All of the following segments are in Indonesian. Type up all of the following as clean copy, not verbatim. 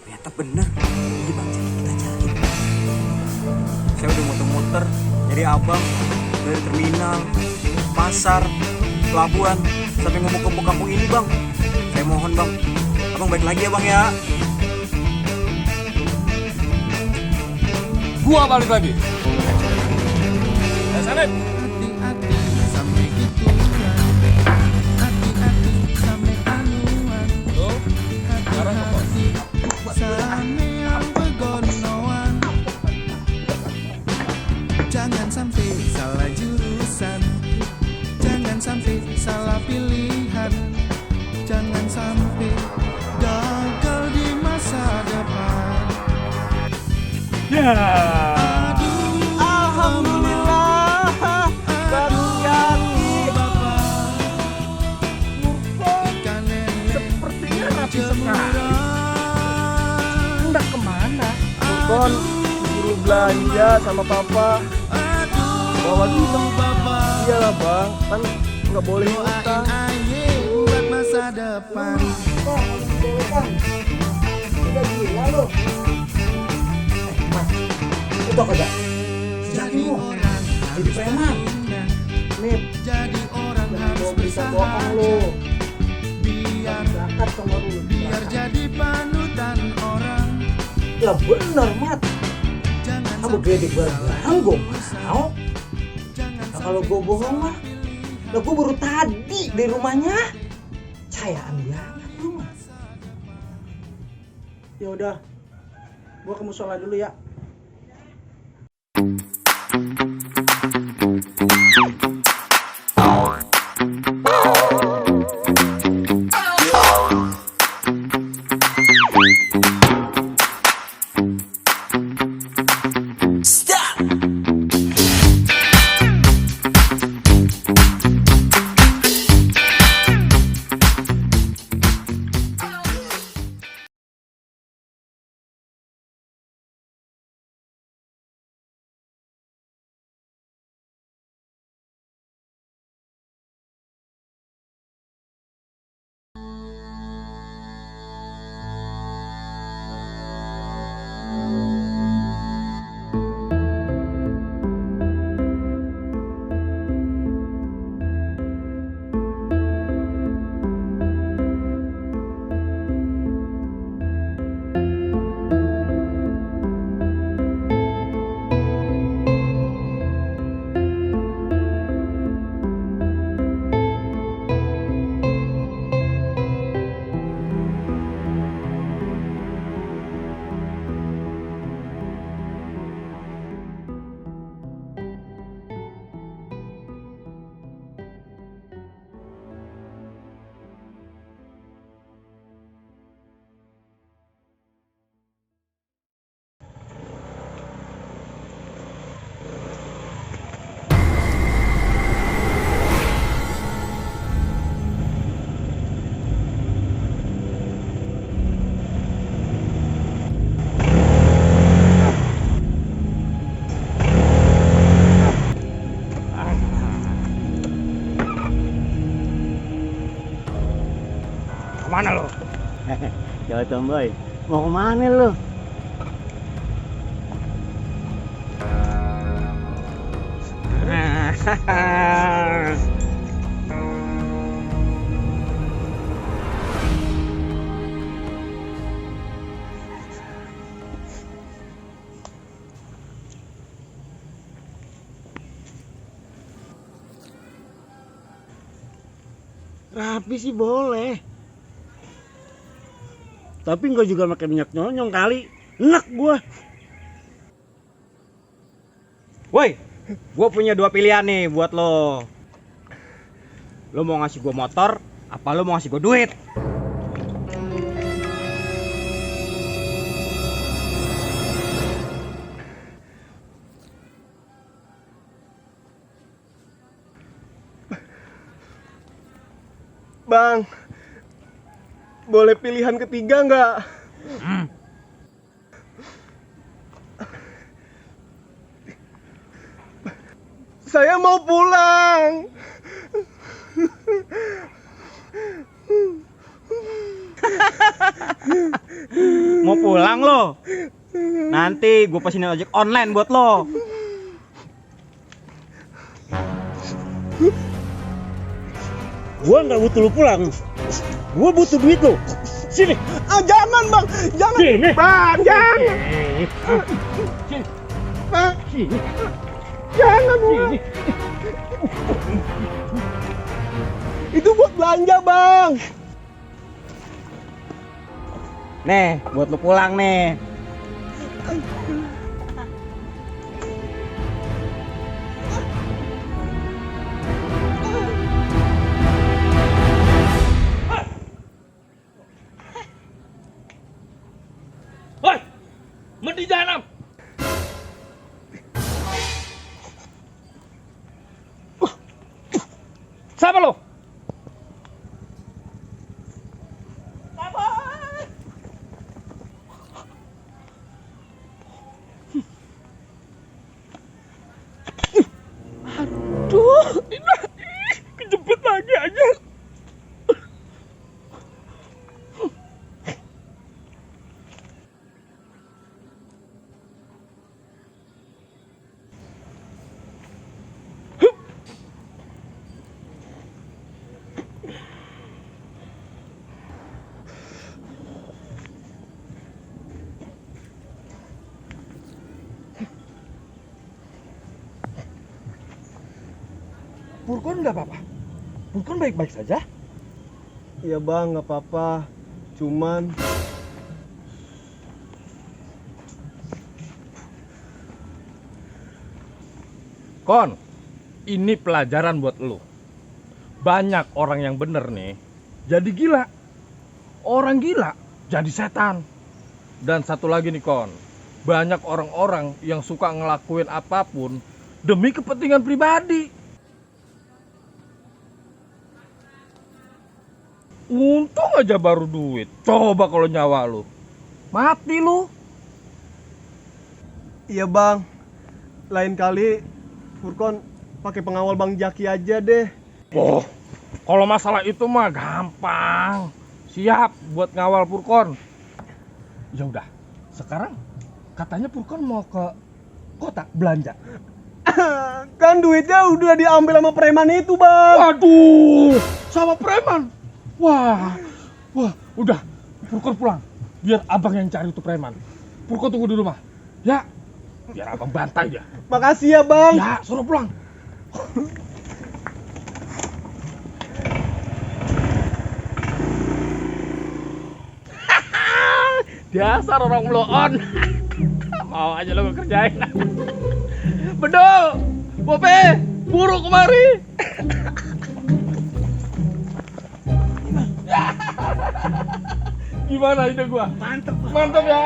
Ternyata bener, ini Bang Jaki kita cari. Saya udah muter-muter nyari abang dari terminal, pasar, pelabuhan, sampai ngomong ke kampung ini bang. Saya mohon bang, abang balik lagi ya bang ya. Gua balik lagi. Salim. Hati-hati sampai gituan, hati-hati sampai anuan, Lo sekarang ke pos. sampai yang begonoan. Jangan sampai salah jurusan, jangan sampai salah pilihan, jangan sampai gagal di masa depan. Aduh, Alhamdulillah, Bang Jaki. ikan lele Sepertinya rapi sekali. jemuran. Hendak kemana? Bon, suruh belanja sama papa. Bawa kita. Iyalah bang, kan nggak boleh utang. Doain aye buat masa depan. Udah gila lo. Mas, itu kagak? Sejak Jadi ini orang jadi preman. indah, Nih, jadi orang harus bisa bohong lo. bersahaja Zakat sama lu. biar jadi panutan orang. Lah bener mat. Jangan Kamu sampai gede barang gue mau. jangan Nah, kalau gue bohong mah, lah gue baru tadi dari rumahnya. Cayaan banget lu mah. Ya udah, gue ke musola dulu ya. Kemana lo? Coba tomboy, mau kemana lu? Rapi sih boleh. Tapi enggak juga pakai minyak nyonyong kali. Enak gua. Woi, gue punya dua pilihan nih buat lo. Lo mau ngasih gue motor, apa lo mau ngasih gue duit? Bang, boleh pilihan ketiga nggak? Saya mau pulang. Mau pulang lo? Nanti gue pesenin ojek online buat lo. Gua nggak butuh lu pulang. Gua butuh duit lu. Sini. Jangan bang, jangan. Sini. Bang, jangan. Sini. Bang, Sini. jangan bang. Sini. Itu buat belanja bang. Nih, buat lo pulang nih. Hoi. Mati jahanam. Siapa lo? Aduh, ini kejepit lagi aja. Purkon nggak apa-apa. Purkon baik-baik saja. Iya bang, nggak apa-apa. Cuman Kon, ini pelajaran buat lu. Banyak orang yang bener nih, jadi gila. Orang gila jadi setan. Dan satu lagi nih Kon, banyak orang-orang yang suka ngelakuin apapun demi kepentingan pribadi. Untung aja baru duit. Coba kalau nyawa lu, mati lu. iya bang. Lain kali Purkon pakai pengawal Bang Jaki aja deh. Oh, kalau masalah itu mah gampang. Siap buat ngawal Purkon. Ya udah, sekarang katanya Purkon mau ke kota belanja. Kan duitnya udah diambil sama preman itu bang. Waduh, sama preman. Wah, udah, Purkon pulang. Biar abang yang cari itu preman. Purkon tunggu di rumah. Ya, biar abang bantai dia. Makasih ya bang. Ya, suruh pulang. Dasar orang blow on. Mau aja lo gue kerjain. Bedol, Bope, buru kemari. Gimana ide gua? Mantep. Mantap ya.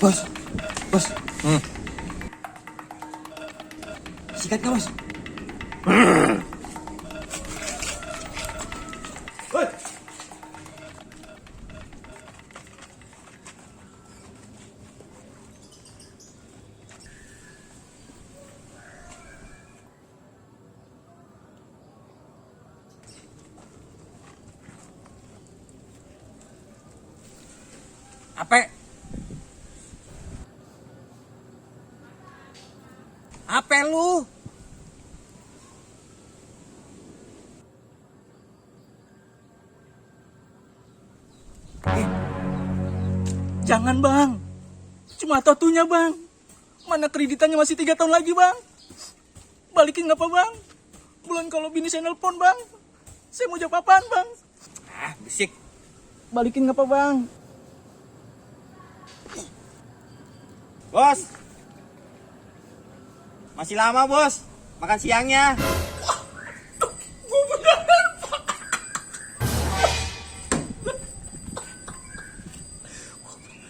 Bos. Sikat nggak bos? Apa lu? Jangan bang, cuma tatunya bang. Mana kreditannya masih 3 tahun lagi bang. Balikin nggak apa bang? Bulan kalau bini saya nelpon bang, saya mau jawab apaan bang? Ah bisik. Balikin nggak apa bang? Bos, masih lama bos, makan siangnya.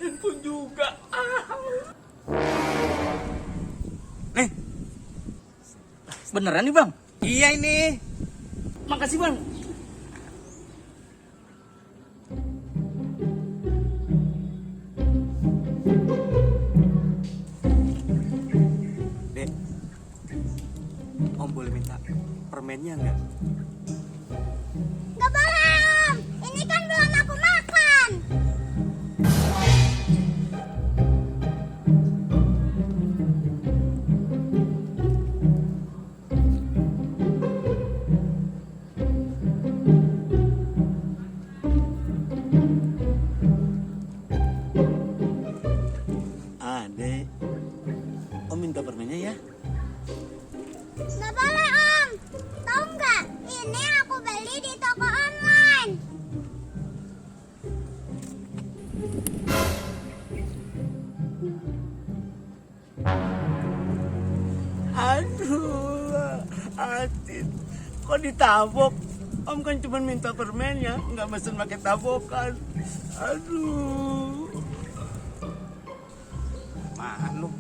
Handphone juga. Beneran nih bang? Iya ini. Makasih bang. Dek, Om boleh minta permennya nggak? Gak boleh Om, ini kan belum aku makan. Dek, Om minta permennya ya. Gak boleh Om, tahu nggak? Ini aku beli di toko online. Aduh, Atin, kok ditabok? Om kan cuma minta permennya, nggak mesen pakai tabokan. Aduh, malu.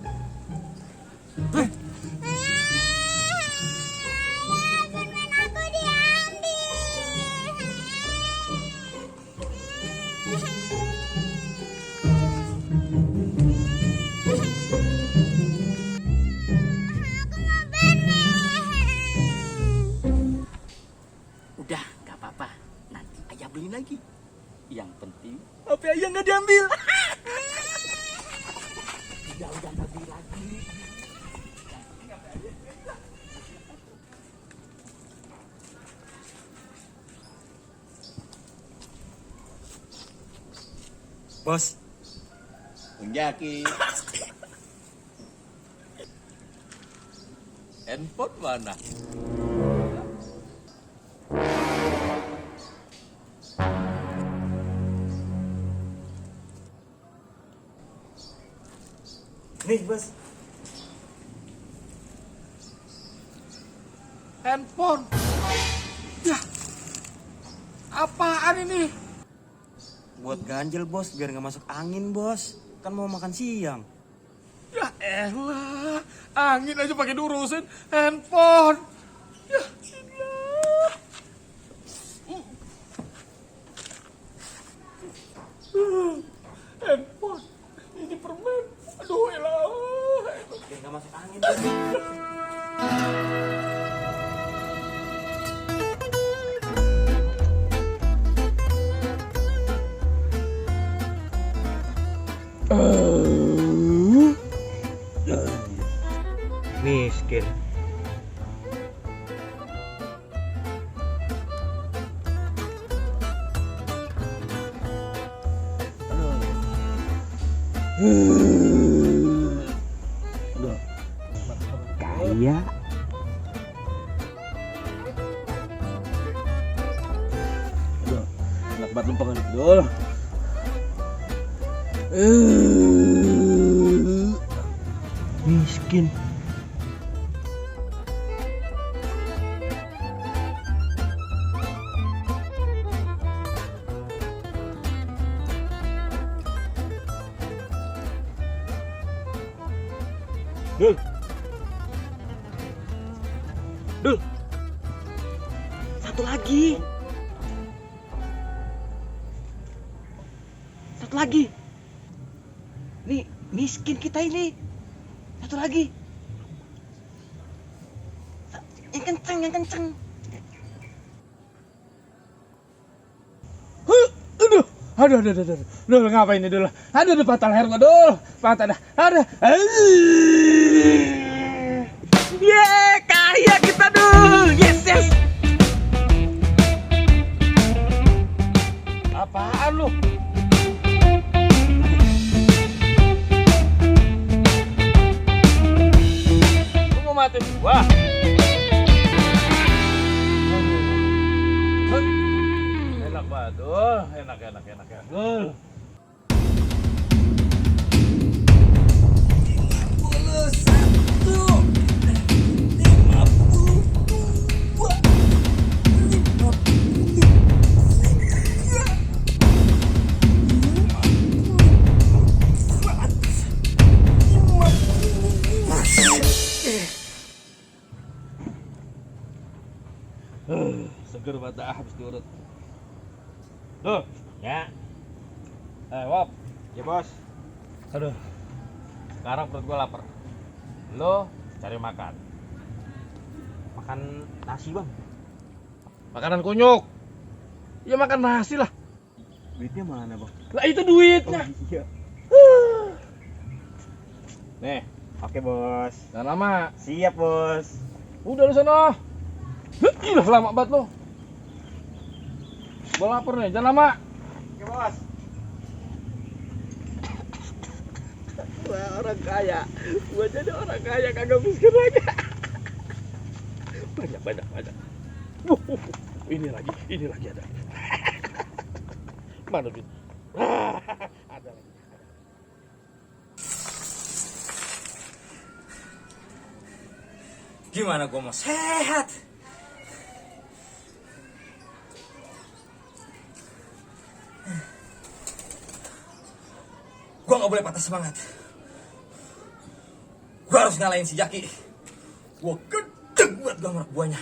Permen aku diambil. Aku mau permen. Udah, gak apa-apa. Nanti ayah beli lagi. Yang penting HP ayah nggak diambil. Udah nggak beli lagi. Bos, Unjaki. Handphone mana? Nih bos. Handphone. Ya. Apaan ini? Buat ganjel bos, biar nggak masuk angin bos. Kan mau makan siang. Ya elah, angin aja pakai diurusin handphone. Ya elah. Handphone. Ini permen. Aduh elah. Biar nggak masuk angin bos. Miskin. Kaya. Aduh, enak banget lumpangan dul. Miskin. Dul. Dul. Satu lagi. Satu lagi. Nih, miskin kita ini. Satu lagi. Yang kenceng, yang kenceng. Aduh, ngapain ini dulu? Aduh, patah leher gua dulu. Patah dah. Aduh. Yeay, kaya kita dul. Yes, yes. Apaan lu? otomatis gua. Enak banget, enak. Seger banget habis diurut. Tuh, Ya, Wop. ya bos. Aduh. Sekarang perut gua lapar. Lo cari makan. Makan nasi bang. Makanan kunyuk. Ya makan nasi lah. Duitnya mana bang? Lah itu duitnya. Iya. Nih, Oke bos. jangan lama. Siap bos. Udah lu sana. Gila lama banget lo. Gua lapar nih, jangan lama. Oke bos. Wah, orang kaya. Gua jadi orang kaya kagak miskin lagi. Banyak. Ini lagi ada. Mana duit? Ada lagi. Gimana gua mau sehat? Gua nggak boleh patah semangat. Gua harus ngalahin si Jaki. Gua gedeg buat gambar buahnya.